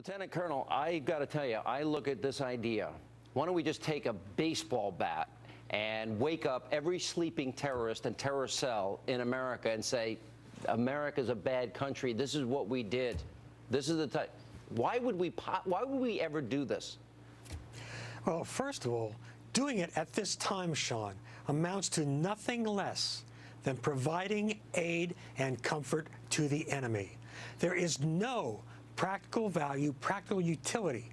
Lieutenant Colonel, I got to tell you, I look at this idea. Why don't we just take a baseball bat and wake up every sleeping terrorist and terrorist cell in America and say, America's a bad country. This is what we did. This is the time. Why would we ever do this? Well, first of all, doing it at this time, Sean, amounts to nothing less than providing aid and comfort to the enemy. There is no practical value, practical utility,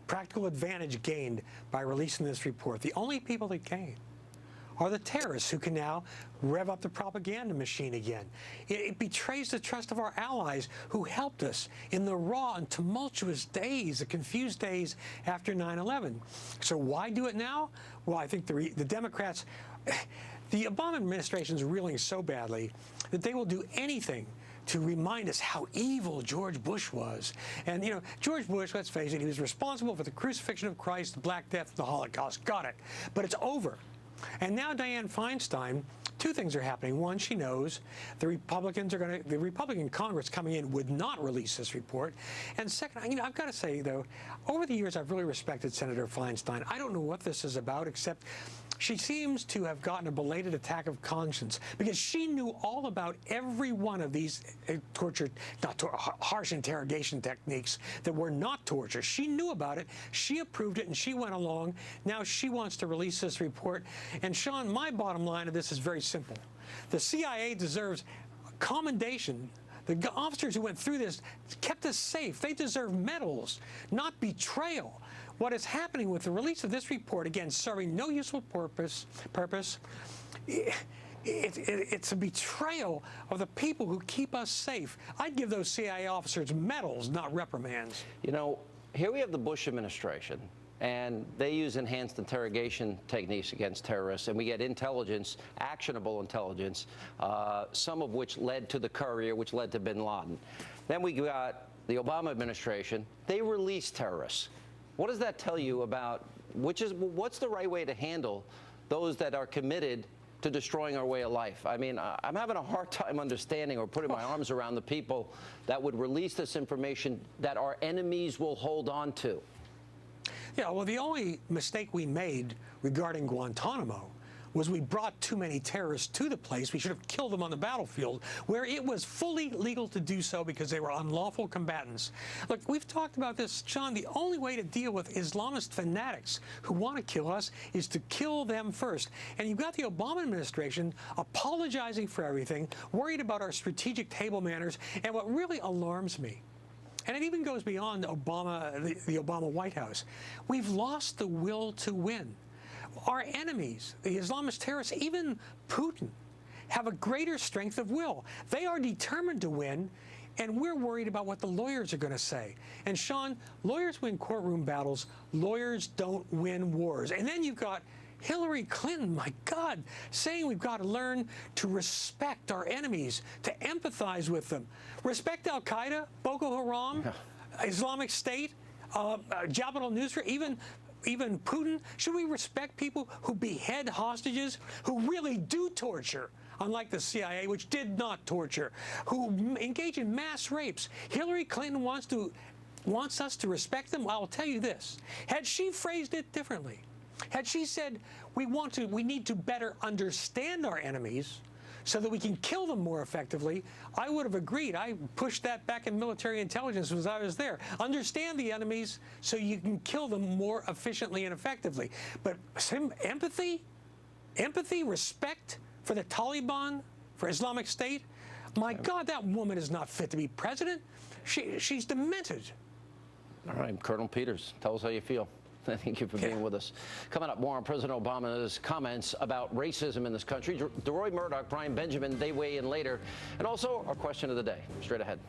practical advantage gained by releasing this report. The only people that gain are the terrorists who can now rev up the propaganda machine again. It betrays the trust of our allies who helped us in the raw and tumultuous days, the confused days after 9/11. So why do it now? Well, I think the Democrats, the Obama administration is reeling so badly that they will do anything to remind us how evil George Bush was. And, you know, George Bush, let's face it, he was responsible for the crucifixion of Christ, the Black Death, and the Holocaust. Got it. But it's over. And now Dianne Feinstein, two things are happening. One, she knows the Republican Congress coming in would not release this report. And second, you know, I've got to say, though, over the years, I've really respected Senator Feinstein. I don't know what this is about, except she seems to have gotten a belated attack of conscience because she knew all about every one of these harsh interrogation techniques that were not torture. She knew about it. She approved it, and she went along. Now she wants to release this report. And, Sean, my bottom line of this is very simple. The CIA deserves commendation. The officers who went through this kept us safe. They deserve medals, not betrayal. What is happening with the release of this report, again, serving no useful purpose, it's a betrayal of the people who keep us safe. I'd give those CIA officers medals, not reprimands. You know, here we have the Bush administration, and they use enhanced interrogation techniques against terrorists, and we get intelligence, actionable intelligence, some of which led to the courier, which led to bin Laden. Then we got the Obama administration. They released terrorists. What does that tell you about what's the right way to handle those that are committed to destroying our way of life? I mean, I'm having a hard time understanding or putting my arms around the people that would release this information that our enemies will hold on to. Yeah, well, the only mistake we made regarding Guantanamo was we brought too many terrorists to the place. We should have killed them on the battlefield, where it was fully legal to do so because they were unlawful combatants. Look, we've talked about this, John. The only way to deal with Islamist fanatics who want to kill us is to kill them first. And you've got the Obama administration apologizing for everything, worried about our strategic table manners. And what really alarms me, and it even goes beyond Obama, the Obama White House, we've lost the will to win. Our enemies, the Islamist terrorists, even Putin, have a greater strength of will. They are determined to win, and we're worried about what the lawyers are going to say. And, Sean, lawyers win courtroom battles. Lawyers don't win wars. And then you've got Hillary Clinton, my God, saying we've got to learn to respect our enemies, to empathize with them. Respect al-Qaeda, Boko Haram, Islamic State, Jabhat al-Nusra, even Putin. Should we respect people who behead hostages, who really do torture, unlike the CIA, which did not torture, who engage in mass rapes? Hillary Clinton wants us to respect them. Well, I'll tell you this. Had she phrased it differently, had she said we need to better understand our enemies so that we can kill them more effectively, I would have agreed. I pushed that back in military intelligence as I was there. Understand the enemies so you can kill them more efficiently and effectively. But empathy, respect for the Taliban, for Islamic State, my God, that woman is not fit to be president. She's demented. All right, Colonel Peters, tell us how you feel. Thank you for being with us. Coming up, more on President Obama's comments about racism in this country. DeRoy Murdoch, Brian Benjamin, they weigh in later. And also our question of the day. Straight ahead.